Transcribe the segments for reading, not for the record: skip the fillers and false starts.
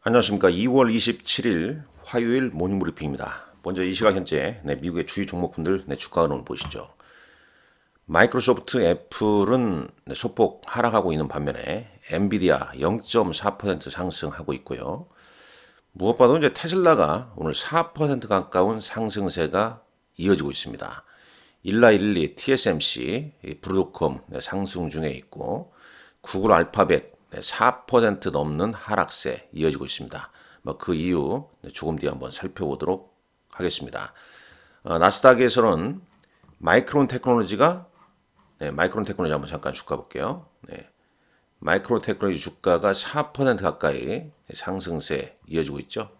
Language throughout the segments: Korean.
안녕하십니까. 2월 27일 화요일 모닝브리핑입니다. 먼저 이 시각 현재 미국의 주요 종목군들 주가 흐름을 보시죠. 마이크로소프트, 애플은 소폭 하락하고 있는 반면에 엔비디아 0.4% 상승하고 있고요. 무엇보다도 이제 테슬라가 오늘 4% 가까운 상승세가 이어지고 있습니다. 일라일리, TSMC, 브로드콤 상승 중에 있고 구글 알파벳 4% 넘는 하락세 이어지고 있습니다. 그 이유 조금 뒤에 한번 살펴보도록 하겠습니다. 나스닥에서는 마이크론 테크놀로지가 마이크론 테크놀로지 한번 잠깐 주가 볼게요. 마이크론 테크놀로지 주가가 4% 가까이 상승세 이어지고 있죠.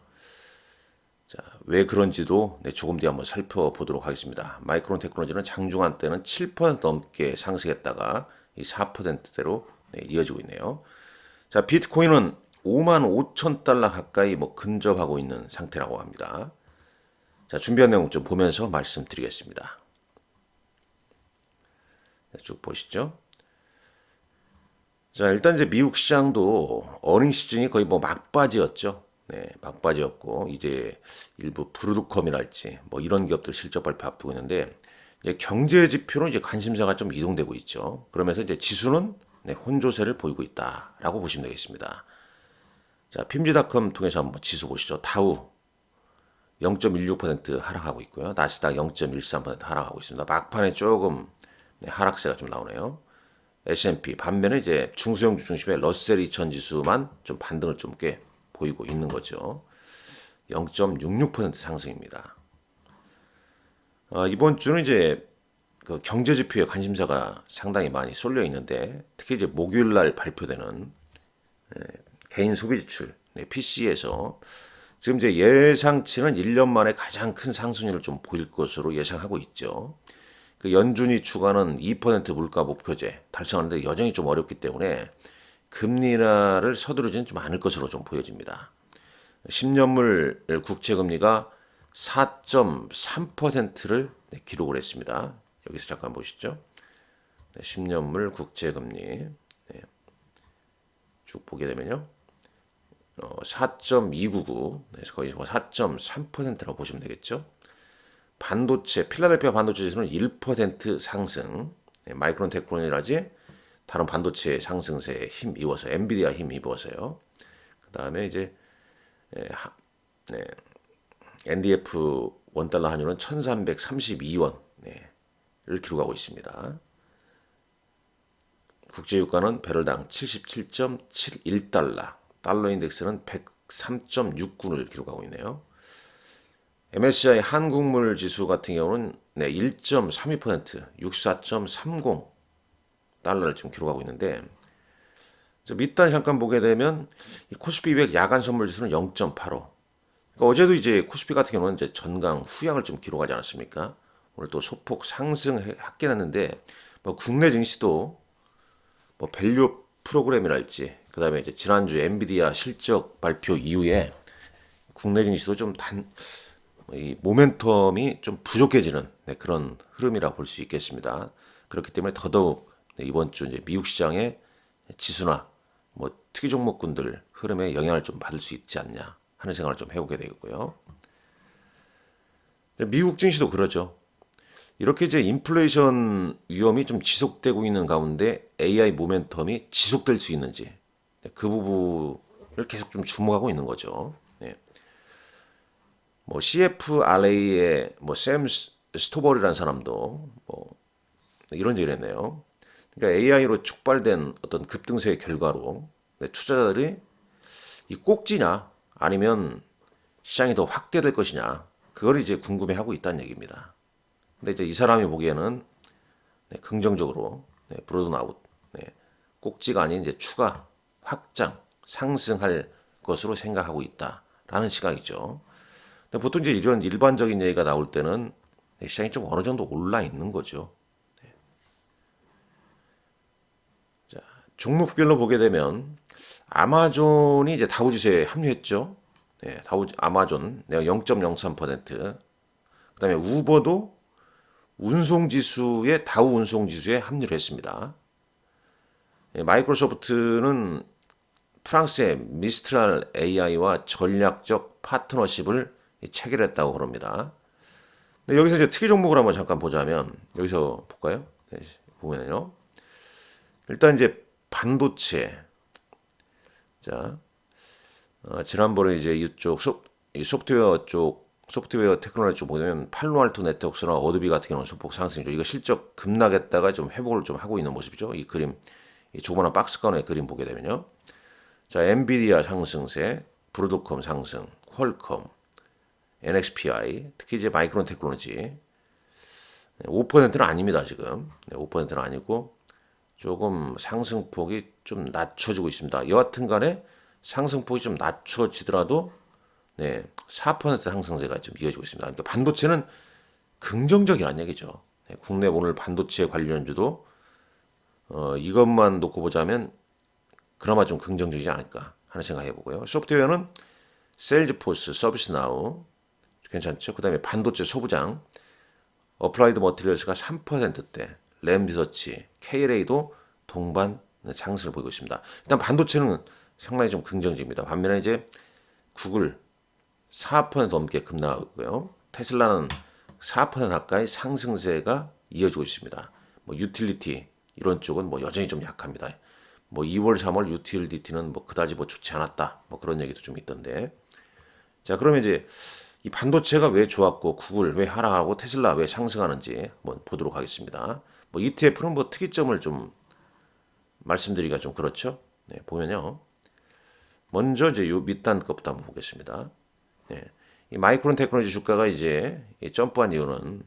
자, 왜 그런지도 조금 뒤에 한번 살펴보도록 하겠습니다. 마이크론 테크놀로지는 장중한 때는 7% 넘게 상승했다가 이 4%대로 이어지고 있네요. 자, 비트코인은 5만 5천 달러 가까이 근접하고 있는 상태라고 합니다. 자, 준비한 내용 좀 보면서 말씀드리겠습니다. 쭉 보시죠. 자, 일단 이제 미국 시장도 어닝 시즌이 거의 막바지였죠. 막바지였고 이제 일부 브루드컴이랄지 이런 기업들 실적 발표 앞두고 있는데 이제 경제 지표로 이제 관심사가 좀 이동되고 있죠. 그러면서 이제 지수는 혼조세를 보이고 있다라고 보시면 되겠습니다. 자, 핌지닷컴 통해서 한번 지수 보시죠. 다우 0.16% 하락하고 있고요. 나스닥 0.13% 하락하고 있습니다. 막판에 조금 하락세가 좀 나오네요. S&P 반면에 이제 중소형주 중심의 러셀 2000 지수만 좀 반등을 좀 꽤 보이고 있는 거죠. 0.66% 상승입니다. 이번 주는 이제 그 경제 지표에 관심사가 상당히 많이 쏠려 있는데 특히 이제 목요일 날 발표되는 개인 소비 지출 PC에서 지금 이제 예상치는 1년 만에 가장 큰 상승률을 좀 보일 것으로 예상하고 있죠. 그 연준이 추가하는 2% 물가 목표제 달성하는데 여전히 좀 어렵기 때문에 금리 인하를 서두르지는 좀 않을 것으로 좀 보여집니다. 10년물 국채금리가 4.3%를 기록을 했습니다. 여기서 잠깐 보시죠. 10년물 국채금리 쭉 보게 되면요. 4.299, 거의 4.3%라고 보시면 되겠죠. 반도체, 필라델피아 반도체 지수는 1% 상승, 마이크론 테크놀로지라지 다른 반도체 상승세에 힘입어서, 엔비디아 힘입어서요. 그 다음에 이제 NDF 원달러 환율은 1332원을 기록하고 있습니다. 국제유가는 배럴당 77.71달러, 달러 인덱스는 103.69를 기록하고 있네요. MSCI 한국물 지수 같은 경우는 1.32%, 64.30 달러를 지금 기록하고 있는데 밑단 잠깐 보게 되면 코스피 200 야간 선물 지수는 0.85. 그러니까 어제도 이제 코스피 같은 경우는 이제 전강 후약을 좀 기록하지 않았습니까? 오늘 또 소폭 상승했긴 했는데 국내 증시도 밸류 프로그램이랄지 그다음에 이제 지난주 엔비디아 실적 발표 이후에 국내 증시도 좀 이 모멘텀이 좀 부족해지는 그런 흐름이라 볼 수 있겠습니다. 그렇기 때문에 더더욱 이번 주 이제 미국 시장의 지수나 특이 종목군들 흐름에 영향을 좀 받을 수 있지 않냐 하는 생각을 좀 해보게 되고요. 미국 증시도 그러죠. 이렇게 이제 인플레이션 위험이 좀 지속되고 있는 가운데 AI 모멘텀이 지속될 수 있는지 그 부분을 계속 좀 주목하고 있는 거죠. CFRA의 샘 스토벌이라는 사람도 이런 얘기를 했네요. 그러니까 AI로 촉발된 어떤 급등세의 결과로 투자자들이 이 꼭지냐 아니면 시장이 더 확대될 것이냐 그걸 이제 궁금해하고 있다는 얘기입니다. 근데 이제 이 사람이 보기에는 긍정적으로 브로든 아웃 꼭지가 아닌 이제 추가 확장 상승할 것으로 생각하고 있다라는 시각이죠. 보통 이제 이런 일반적인 얘기가 나올 때는 시장이 좀 어느 정도 올라 있는 거죠. 자, 종목별로 보게 되면 아마존이 이제 다우지수에 합류했죠. 아마존 내가 0.03%. 그다음에 우버도 운송지수에 다우 운송지수에 합류를 했습니다. 마이크로소프트는 프랑스의 미스트랄 AI와 전략적 파트너십을 체결했다고 그럽니다. 근데 여기서 이제 특이 종목을 한번 잠깐 보자면 여기서 볼까요? 네, 보면요. 일단 이제 반도체. 자, 지난번에 이제 이쪽 소프트웨어 쪽 소프트웨어 테크놀로지 쪽 보면 팔로알토 네트워크스나 어도비 같은 경우는 소폭 상승이죠. 이거 실적 급락했다가 좀 회복을 좀 하고 있는 모습이죠. 이 그림, 이 조그마한 박스권의 그림 보게 되면요. 자, 엔비디아 상승세, 브로드컴 상승, 퀄컴, NXPI, 특히 이제 마이크론 테크놀로지 5%는 아닙니다, 지금. 5%는 아니고 조금 상승폭이 좀 낮춰지고 있습니다. 여하튼 간에 상승폭이 좀 낮춰지더라도 4% 상승세가 좀 이어지고 있습니다. 그러니까 반도체는 긍정적이라는 얘기죠. 국내 오늘 반도체 관련주도 이것만 놓고 보자면 그나마 좀 긍정적이지 않을까 하는 생각 해보고요. 소프트웨어는 세일즈포스, 서비스나우 괜찮죠. 그 다음에 반도체 소부장, 어플라이드 머티리얼스가 3%대, 램리서치, KLA도 동반 상승을 보이고 있습니다. 일단 반도체는 상당히 좀 긍정적입니다. 반면에 이제 구글 4% 넘게 급락하고요. 테슬라는 4% 가까이 상승세가 이어지고 있습니다. 뭐 유틸리티 이런 쪽은 뭐 여전히 좀 약합니다. 뭐 2월, 3월 유틸리티는 뭐 그다지 뭐 좋지 않았다. 뭐 그런 얘기도 좀 있던데. 자, 그러면 이제 이 반도체가 왜 좋았고 구글 왜 하락하고 테슬라 왜 상승하는지 한번 보도록 하겠습니다. 뭐 ETF는 뭐 특이점을 좀 말씀드리기가 좀 그렇죠. 네, 보면요. 먼저 이제 요 밑단 것부터 한번 보겠습니다. 네, 이 마이크론 테크놀로지 주가가 이제 점프한 이유는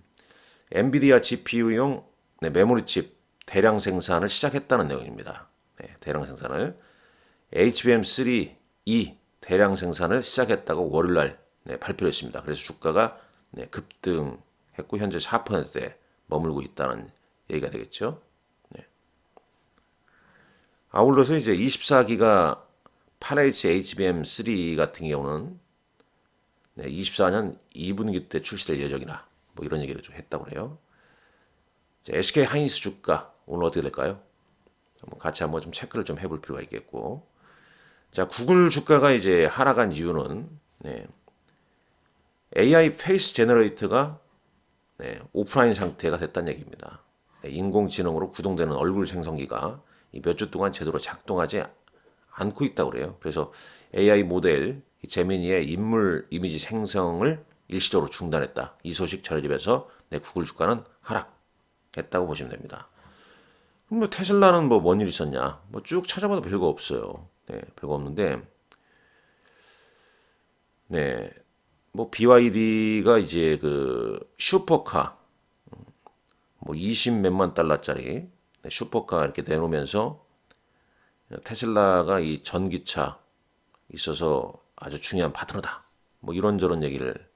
엔비디아 GPU용 메모리 칩 대량 생산을 시작했다는 내용입니다. 네, 대량 생산을 HBM3E 대량 생산을 시작했다고 월요일날 발표했습니다. 그래서 주가가 급등했고 현재 4%대 머물고 있다는 얘기가 되겠죠. 네. 아울러서 이제 24기가 8H HBM3 같은 경우는 24년 2분기 때 출시될 예정이다. 뭐 이런 얘기를 좀 했다고 그래요. SK 하이닉스 주가 오늘 어떻게 될까요? 같이 한번 좀 체크를 좀 해볼 필요가 있겠고. 자, 구글 주가가 이제 하락한 이유는 AI 페이스 제너레이터가 오프라인 상태가 됐다는 얘기입니다. 인공지능으로 구동되는 얼굴 생성기가 몇 주 동안 제대로 작동하지 않고 있다고 그래요. 그래서 AI 모델 제미니의 인물 이미지 생성을 일시적으로 중단했다. 이 소식 전해지면서 구글 주가는 하락했다고 보시면 됩니다. 그럼 뭐 테슬라는 뭐 뭔 일 있었냐? 뭐 쭉 찾아봐도 별거 없어요. 별거 없는데, 뭐 BYD가 이제 그 슈퍼카 뭐 20 몇만 달러짜리 슈퍼카 이렇게 내놓으면서 테슬라가 이 전기차 있어서 아주 중요한 파트너다. 뭐 이런저런 얘기를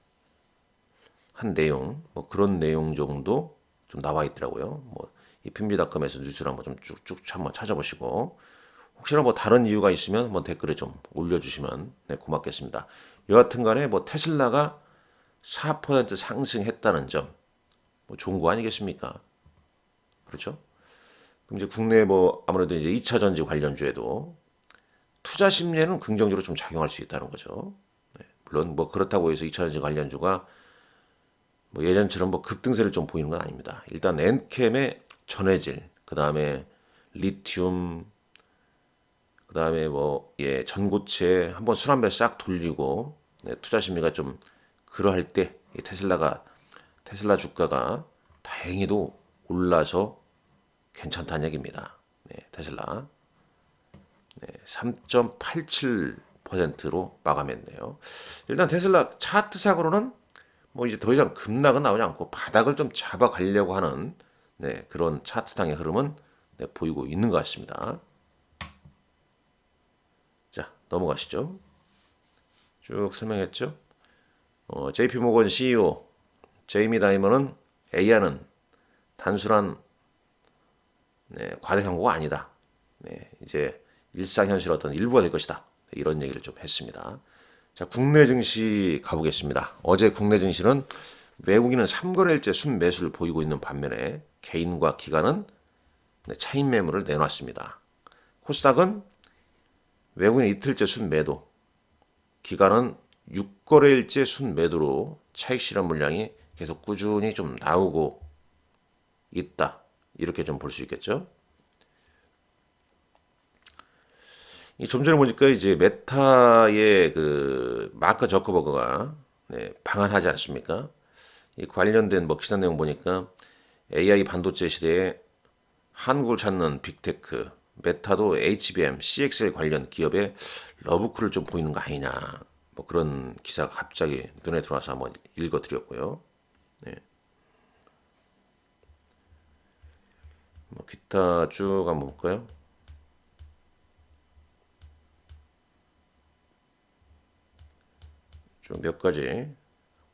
한 내용, 뭐 그런 내용 정도 좀 나와 있더라고요. 뭐 이 핀비닷컴에서 뉴스를 한번 좀 쭉쭉 한번 찾아보시고 혹시나 뭐 다른 이유가 있으면 한번 댓글에 좀 올려주시면 고맙겠습니다. 여하튼간에 뭐 테슬라가 4% 상승했다는 점, 뭐 좋은 거 아니겠습니까? 그렇죠? 그럼 이제 국내 뭐 아무래도 이제 2차 전지 관련주에도 투자 심리에는 긍정적으로 좀 작용할 수 있다는 거죠. 물론 뭐 그렇다고 해서 2차 전지 관련주가 뭐 예전처럼 뭐 급등세를 좀 보이는 건 아닙니다. 일단 엔캠의 전해질, 그 다음에 리튬, 그 다음에 뭐 전고체 한번 술 한 배 싹 돌리고 투자 심리가 좀 그러할 때 테슬라 주가가 다행히도 올라서 괜찮다는 얘기입니다. 테슬라 3.87%로 마감했네요. 일단 테슬라 차트상으로는 뭐 이제 더 이상 급락은 나오지 않고 바닥을 좀 잡아가려고 하는 그런 차트상의 흐름은 보이고 있는 것 같습니다. 자, 넘어가시죠. 쭉 설명했죠. JP모건 CEO 제이미 다이머는 AI는 단순한 과대 광고가 아니다. 이제 일상현실 어떤 일부가 될 것이다. 이런 얘기를 좀 했습니다. 자, 국내 증시 가보겠습니다. 어제 국내 증시는 외국인은 3거래일째 순매수를 보이고 있는 반면에 개인과 기관은 차익 매물을 내놨습니다. 코스닥은 외국인 이틀째 순매도, 기간은 6거래일째 순매도로 차익 실현 물량이 계속 꾸준히 좀 나오고 있다. 이렇게 좀 볼 수 있겠죠. 좀 전에 보니까 이제 메타의 그 마크 저커버그가 방한하지 않습니까? 이 관련된 뭐 기사 내용 보니까 AI 반도체 시대에 한국을 찾는 빅테크, 메타도 HBM, CXL 관련 기업에 러브콜을 좀 보이는 거 아니냐. 뭐 그런 기사가 갑자기 눈에 들어와서 한번 읽어드렸고요. 네. 뭐 기타 쭉 한번 볼까요? 좀 몇 가지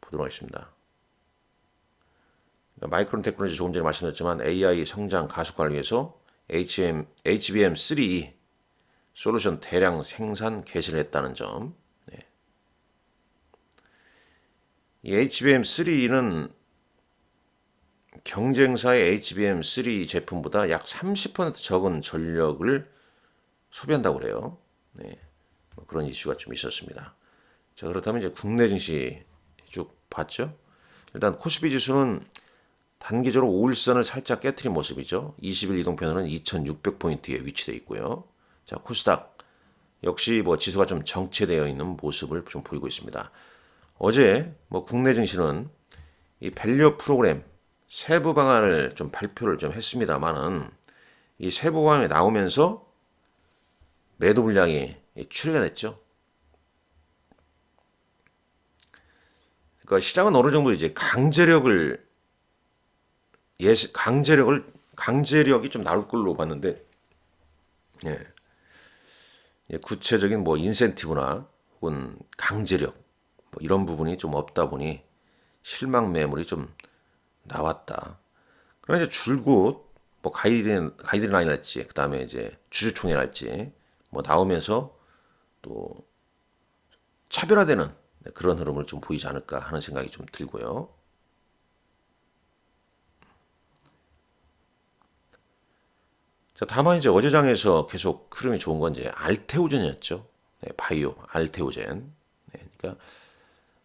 보도록 하겠습니다. 마이크론 테크놀로지 조금 전에 말씀드렸지만 AI 성장 가속화를 위해서 HBM3 솔루션 대량 생산 개시를 했다는 점. 네. 이 HBM3는 경쟁사의 HBM3 제품보다 약 30% 적은 전력을 소비한다고 그래요. 네. 그런 이슈가 좀 있었습니다. 자, 그렇다면 이제 국내 증시 쭉 봤죠? 일단 코스피 지수는 단기적으로 5일선을 살짝 깨트린 모습이죠. 20일 이동편으로는 2600포인트에 위치되어 있고요. 자, 코스닥 역시 뭐 지수가 좀 정체되어 있는 모습을 좀 보이고 있습니다. 어제 뭐 국내 증시는 이 밸류 프로그램 세부 방안을 좀 발표를 좀 했습니다만은 이 세부 방안이 나오면서 매도 물량이 출회가 됐죠. 그러니까 시장은 어느 정도 이제 강제력이 좀 나올 걸로 봤는데, 구체적인 뭐 인센티브나 혹은 강제력 뭐 이런 부분이 좀 없다 보니 실망 매물이 좀 나왔다. 그러나 이제 줄곧 뭐 가이드라인이랄지 그다음에 이제 주주총회랄지 뭐 나오면서 또 차별화되는 그런 흐름을 좀 보이지 않을까 하는 생각이 좀 들고요. 자, 다만 이제 어제장에서 계속 흐름이 좋은 건 이제 알테오젠이었죠. 네, 바이오, 알테오젠. 네, 그러니까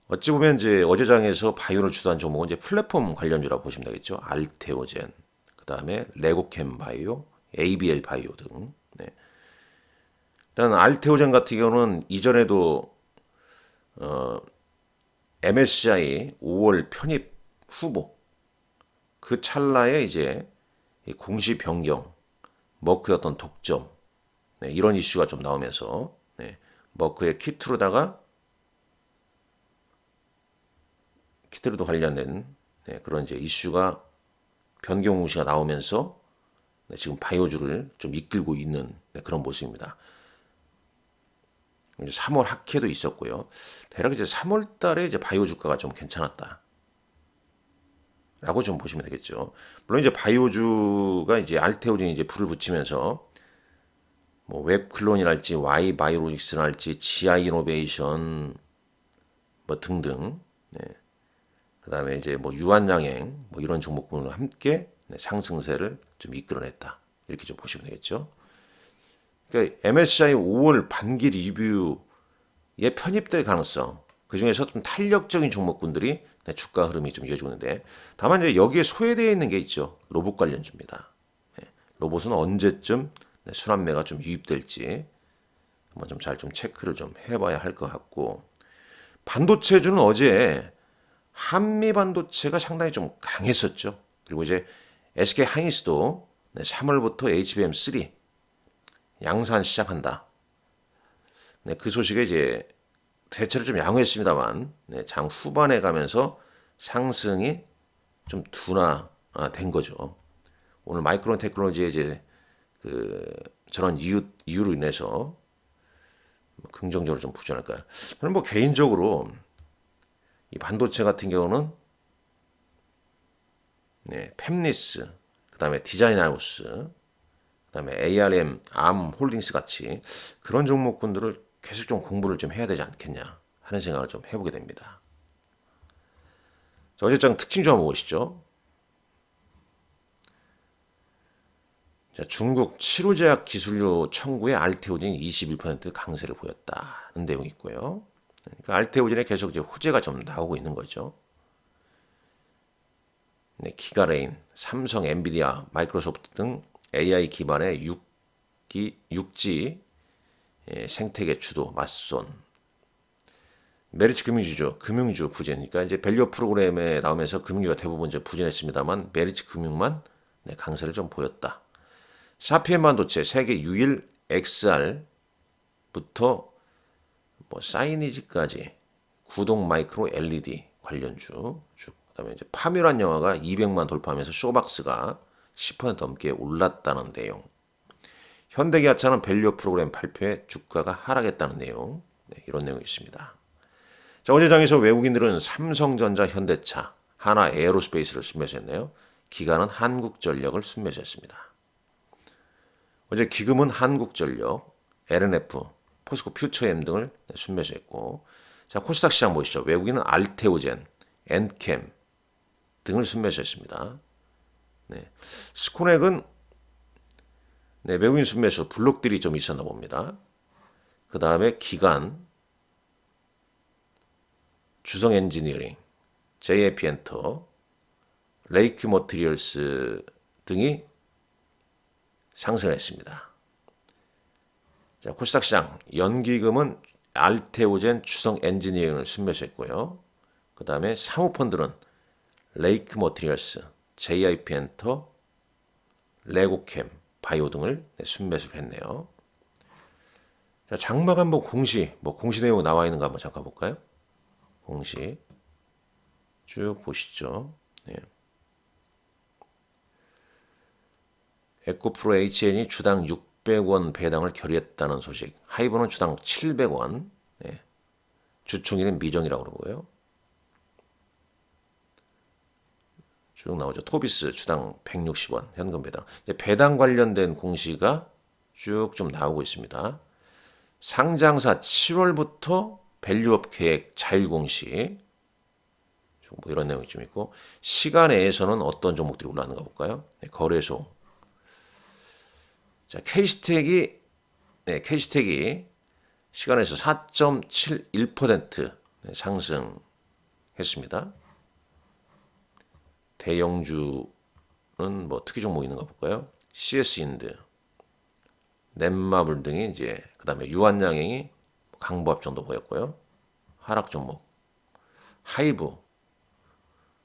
어찌 보면 이제 어제장에서 바이오를 주도한 종목은 이제 플랫폼 관련주라고 보시면 되겠죠. 알테오젠, 그 다음에 레고캠 바이오, ABL 바이오 등. 네. 일단 알테오젠 같은 경우는 이전에도 MSCI 5월 편입 후보 그 찰나에 이제 공시 변경, 머크의 어떤 독점 이런 이슈가 좀 나오면서 머크의 키트로도 관련된 그런 이제 이슈가 변경 공시가 나오면서 지금 바이오주를 좀 이끌고 있는 그런 모습입니다. 3월 학회도 있었고요. 대략 이제 3월 달에 이제 바이오 주가가 좀 괜찮았다. 라고 좀 보시면 되겠죠. 물론 이제 바이오주가 이제 알테오젠이 이제 불을 붙이면서 뭐 웹클론이랄지 Y 바이오로직스랄지 GI 이노베이션 뭐 등등 그다음에 이제 뭐 유한양행 뭐 이런 종목군과 함께 상승세를 좀 이끌어냈다. 이렇게 좀 보시면 되겠죠. 그러니까 MSCI 5월 반기 리뷰에 편입될 가능성 그 중에서 좀 탄력적인 종목군들이 주가 흐름이 좀 이어지고 있는데 다만 이제 여기에 소외되어 있는 게 있죠. 로봇 관련주입니다. 로봇은 언제쯤 순환매가 좀 유입될지 한번 좀 잘 좀 체크를 좀 해봐야 할 것 같고 반도체주는 어제 한미 반도체가 상당히 좀 강했었죠. 그리고 이제 SK 하이닉스도 3월부터 HBM3 양산 시작한다. 그 소식에 이제 대체로 좀 양호했습니다만 장 후반에 가면서 상승이 좀 둔화된 거죠. 오늘 마이크론 테크놀로지의 이제 저런 이유로 인해서 긍정적으로 좀 보지 않을까요? 저는 뭐 개인적으로 이 반도체 같은 경우는 팹리스, 그다음에 디자인하우스, 그다음에 ARM, 암 홀딩스 같이 그런 종목군들을 계속 좀 공부를 좀 해야 되지 않겠냐 하는 생각을 좀 해보게 됩니다. 자, 어제장 특징 좀 한번 보시죠. 자, 중국 치료제약 기술료 청구에 알테오진이 21% 강세를 보였다는 내용이 있고요. 그러니까 알테오진에 계속 이제 호재가 좀 나오고 있는 거죠. 네, 기가레인, 삼성, 엔비디아, 마이크로소프트 등 AI 기반의 6G 생태계 주도 맞선. 메리츠 금융주죠. 금융주 부진. 그러니까 이제 밸류 프로그램에 나오면서 금융주가 대부분 이제 부진했습니다만 메리츠 금융만 강세를 좀 보였다. 사피엔 반도체 세계 유일 XR부터 뭐 사이니지까지 구동 마이크로 LED 관련주 쭉. 그다음에 이제 파묘란 영화가 200만 돌파하면서 쇼박스가 10% 넘게 올랐다는 내용. 현대기아차는 밸류 프로그램 발표에 주가가 하락했다는 내용. 네, 이런 내용이 있습니다. 자, 어제 장에서 외국인들은 삼성전자, 현대차, 하나 에어로스페이스를 순매수했네요. 기관은 한국전력을 순매수했습니다. 어제 기금은 한국전력, LNF, 포스코 퓨처엠 등을 순매수했고, 자, 코스닥 시장 보시죠. 외국인은 알테오젠, 엔캠 등을 순매수했습니다. 네. 스코넥은 외국인 순매수 블록들이 좀 있었나 봅니다. 그 다음에 기관, 주성 엔지니어링, JAP 엔터, 레이크 머티리얼스 등이 상승했습니다. 자, 코스닥 시장 연기금은 알테오젠, 주성 엔지니어링을 순매수했고요. 그 다음에 사모펀드는 레이크 머티리얼스, JIP 엔터, 레고캠, 바이오 등을 순매수를 했네요. 자, 장마간봉 공시, 공시 내용 나와 있는 거 한번 잠깐 볼까요? 공시 쭉 보시죠. 네. 에코프로 HN이 주당 600원 배당을 결의했다는 소식. 하이브는 주당 700원. 네. 주총리는 미정이라고 그러고요. 쭉 나오죠. 토비스 주당 160원 현금 배당. 배당 관련된 공시가 쭉 좀 나오고 있습니다. 상장사 7월부터 밸류업 계획 자율 공시. 뭐 이런 내용이 좀 있고 시간외에서는 어떤 종목들이 올라가는가 볼까요? 네, 거래소. 자, K스택이 시간에서 4.71% 상승했습니다. 대형주는 뭐 특이 종목 있는가 볼까요? CS인드, 넷마블 등이 이제 그다음에 유한양행이 강보합 정도 보였고요. 하락 종목 하이브,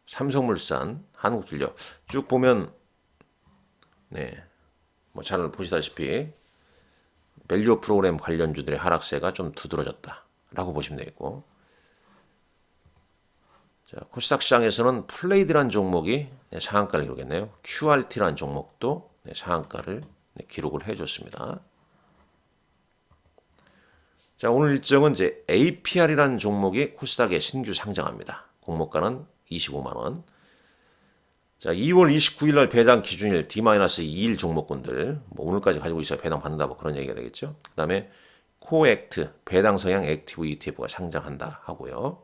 삼성물산, 한국전력 쭉 보면 뭐 잘 보시다시피 밸류 프로그램 관련주들의 하락세가 좀 두드러졌다라고 보시면 되겠고, 자, 코스닥 시장에서는 플레이드란 종목이 상한가를 기록했네요. QRT란 종목도 상한가를 기록을 해줬습니다. 자, 오늘 일정은 이제 APR이라는 종목이 코스닥에 신규 상장합니다. 공모가는 25만 원. 자, 2월 29일 날 배당 기준일 D-2일 종목군들 뭐 오늘까지 가지고 있어야 배당 받는다 뭐 그런 얘기가 되겠죠. 그다음에 코액트 배당 성향 액티브 ETF가 상장한다 하고요.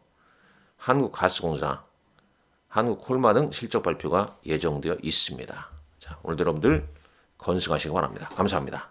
한국가스공사, 한국콜마 등 실적 발표가 예정되어 있습니다. 자, 오늘도 여러분들 건승하시기 바랍니다. 감사합니다.